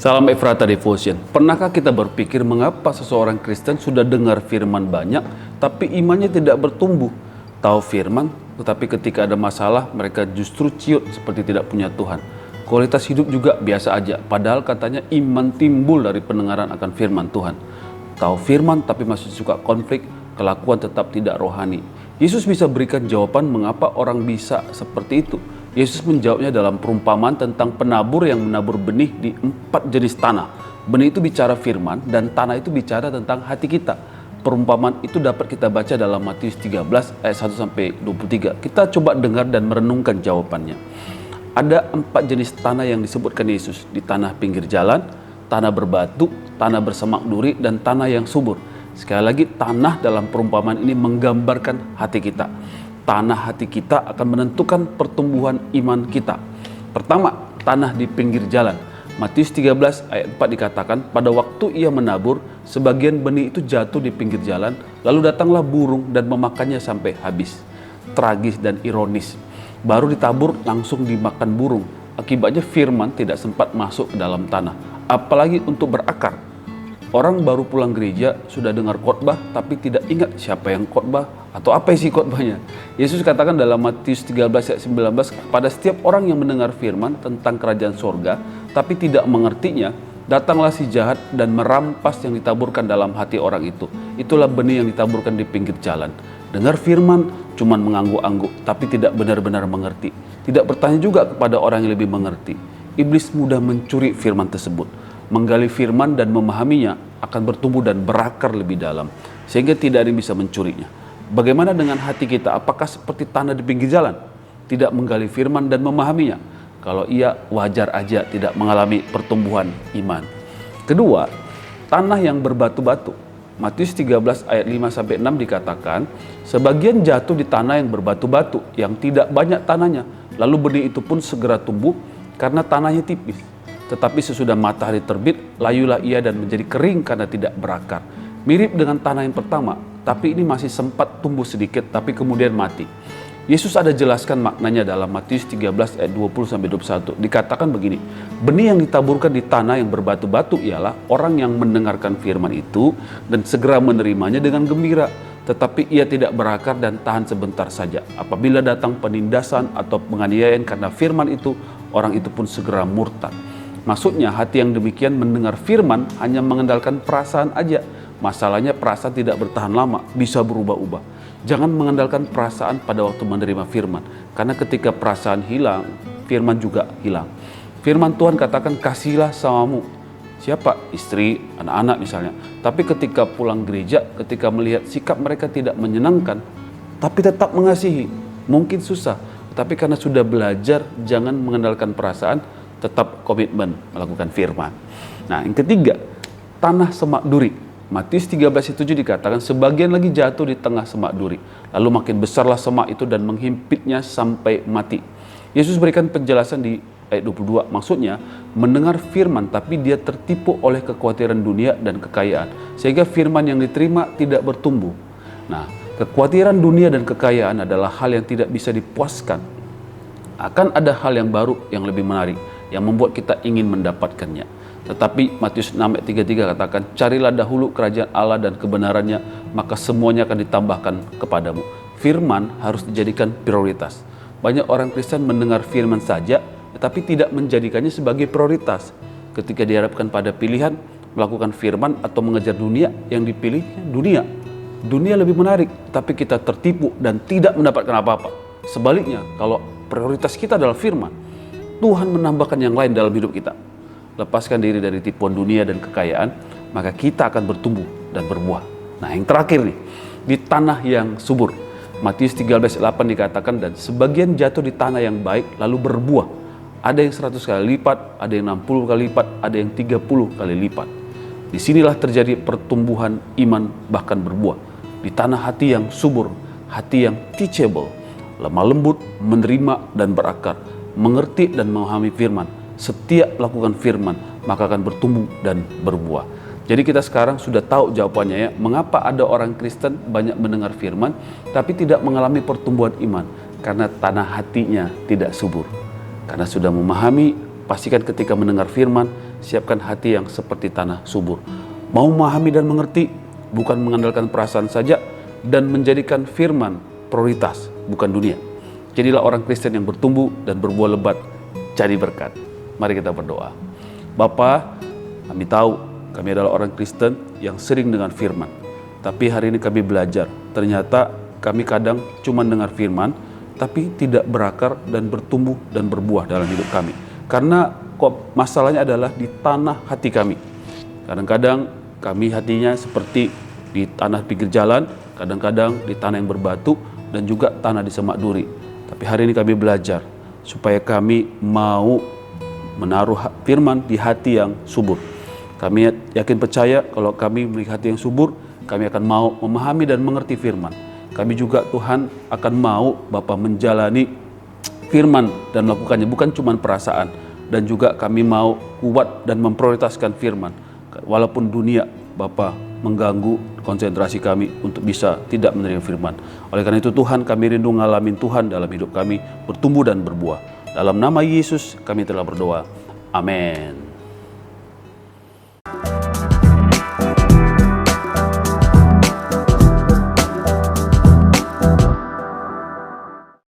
Salam Efrata Devotion. Pernahkah kita berpikir mengapa seseorang Kristen sudah dengar firman banyak, tapi imannya tidak bertumbuh? Tahu firman, tetapi ketika ada masalah, mereka justru ciut seperti tidak punya Tuhan. Kualitas hidup juga biasa aja, padahal katanya iman timbul dari pendengaran akan firman Tuhan. Tahu firman, tapi masih suka konflik, kelakuan tetap tidak rohani. Yesus bisa berikan jawaban mengapa orang bisa seperti itu. Yesus menjawabnya dalam perumpamaan tentang penabur yang menabur benih di 4 jenis tanah. Benih itu bicara firman dan tanah itu bicara tentang hati kita. Perumpamaan itu dapat kita baca dalam Matius 13 ayat 1-23. Kita coba dengar dan merenungkan jawabannya. Ada 4 jenis tanah yang disebutkan Yesus. Di tanah pinggir jalan, tanah berbatu, tanah bersemak duri, dan tanah yang subur. Sekali lagi, tanah dalam perumpamaan ini menggambarkan hati kita. Tanah hati kita akan menentukan pertumbuhan iman kita. Pertama, tanah di pinggir jalan. Matius 13 ayat 4 dikatakan, pada waktu ia menabur, sebagian benih itu jatuh di pinggir jalan, lalu datanglah burung dan memakannya sampai habis. Tragis dan ironis. Baru ditabur langsung dimakan burung. Akibatnya firman tidak sempat masuk ke dalam tanah, apalagi untuk berakar. Orang baru pulang gereja sudah dengar khotbah tapi tidak ingat siapa yang khotbah atau apa isi khotbahnya. Yesus katakan dalam Matius 13 ayat 19, pada setiap orang yang mendengar firman tentang kerajaan sorga tapi tidak mengertinya, datanglah si jahat dan merampas yang ditaburkan dalam hati orang itu. Itulah benih yang ditaburkan di pinggir jalan. Dengar firman cuman mengangguk-angguk tapi tidak benar-benar mengerti. Tidak bertanya juga kepada orang yang lebih mengerti. Iblis mudah mencuri firman tersebut. Menggali firman dan memahaminya akan bertumbuh dan berakar lebih dalam, sehingga tidak ada yang bisa mencurinya. Bagaimana dengan hati kita? Apakah seperti tanah di pinggir jalan? Tidak menggali firman dan memahaminya? Kalau iya, wajar aja tidak mengalami pertumbuhan iman. Kedua, tanah yang berbatu-batu. Matius 13 ayat 5-6 dikatakan, sebagian jatuh di tanah yang berbatu-batu, yang tidak banyak tanahnya. Lalu benih itu pun segera tumbuh karena tanahnya tipis. Tetapi sesudah matahari terbit, layulah ia dan menjadi kering karena tidak berakar. Mirip dengan tanah yang pertama, tapi ini masih sempat tumbuh sedikit, tapi kemudian mati. Yesus ada jelaskan maknanya dalam Matius 13 ayat 20-21. Dikatakan begini, benih yang ditaburkan di tanah yang berbatu-batu ialah orang yang mendengarkan firman itu dan segera menerimanya dengan gembira. Tetapi ia tidak berakar dan tahan sebentar saja. Apabila datang penindasan atau penganiayaan karena firman itu, orang itu pun segera murtad. Maksudnya hati yang demikian mendengar firman hanya mengandalkan perasaan aja. Masalahnya perasaan tidak bertahan lama, bisa berubah-ubah. Jangan mengandalkan perasaan pada waktu menerima firman. Karena ketika perasaan hilang, firman juga hilang. Firman Tuhan katakan kasihlah samamu. Siapa? Istri, anak-anak misalnya. Tapi ketika pulang gereja, ketika melihat sikap mereka tidak menyenangkan, tapi tetap mengasihi. Mungkin susah, tapi karena sudah belajar jangan mengandalkan perasaan, tetap komitmen melakukan firman. Nah, yang ketiga, tanah semak duri. Matius 13:7 dikatakan sebagian lagi jatuh di tengah semak duri. Lalu makin besarlah semak itu dan menghimpitnya sampai mati. Yesus berikan penjelasan di ayat 22. Maksudnya mendengar firman tapi dia tertipu oleh kekhawatiran dunia dan kekayaan. Sehingga firman yang diterima tidak bertumbuh. Nah, kekhawatiran dunia dan kekayaan adalah hal yang tidak bisa dipuaskan. Akan ada hal yang baru yang lebih menarik, yang membuat kita ingin mendapatkannya. Tetapi Matius 6 ayat 33 katakan, carilah dahulu kerajaan Allah dan kebenarannya, maka semuanya akan ditambahkan kepadamu. Firman harus dijadikan prioritas. Banyak orang Kristen mendengar firman saja, tetapi tidak menjadikannya sebagai prioritas. Ketika dihadapkan pada pilihan, melakukan firman atau mengejar dunia, yang dipilihnya dunia. Dunia lebih menarik, tapi kita tertipu dan tidak mendapatkan apa-apa. Sebaliknya, kalau prioritas kita adalah firman, Tuhan menambahkan yang lain dalam hidup kita. Lepaskan diri dari tipuan dunia dan kekayaan, maka kita akan bertumbuh dan berbuah. Nah, yang terakhir nih, di tanah yang subur. Matius 13:8 dikatakan, dan sebagian jatuh di tanah yang baik lalu berbuah. Ada yang 100 kali lipat, ada yang 60 kali lipat, ada yang 30 kali lipat. Disinilah terjadi pertumbuhan iman bahkan berbuah. Di tanah hati yang subur, hati yang teachable, lemah lembut, menerima dan berakar, mengerti dan memahami firman. Setiap melakukan firman, maka akan bertumbuh dan berbuah. Jadi kita sekarang sudah tahu jawabannya ya, mengapa ada orang Kristen banyak mendengar firman, tapi tidak mengalami pertumbuhan iman. Karena tanah hatinya tidak subur. Karena sudah memahami, pastikan ketika mendengar firman, siapkan hati yang seperti tanah subur. Mau memahami dan mengerti, bukan mengandalkan perasaan saja, dan menjadikan firman prioritas, bukan dunia. Jadilah orang Kristen yang bertumbuh dan berbuah lebat, jadi berkat. Mari kita berdoa. Bapa, kami tahu kami adalah orang Kristen yang sering dengan firman. Tapi hari ini kami belajar, ternyata kami kadang cuma dengar firman, tapi tidak berakar dan bertumbuh dan berbuah dalam hidup kami. Karena kok masalahnya adalah di tanah hati kami. Kadang-kadang kami hatinya seperti di tanah pinggir jalan, kadang-kadang di tanah yang berbatu, dan juga tanah di semak duri. Tapi hari ini kami belajar supaya kami mau menaruh firman di hati yang subur. Kami yakin percaya kalau kami memiliki hati yang subur, kami akan mau memahami dan mengerti firman. Kami juga Tuhan akan mau Bapa menjalani firman dan melakukannya, bukan cuma perasaan. Dan juga kami mau kuat dan memprioritaskan firman. Walaupun dunia Bapa mengganggu konsentrasi kami untuk bisa tidak menerima firman. Oleh karena itu Tuhan, kami rindu ngalamin Tuhan dalam hidup kami, bertumbuh dan berbuah. Dalam nama Yesus kami telah berdoa. Amin.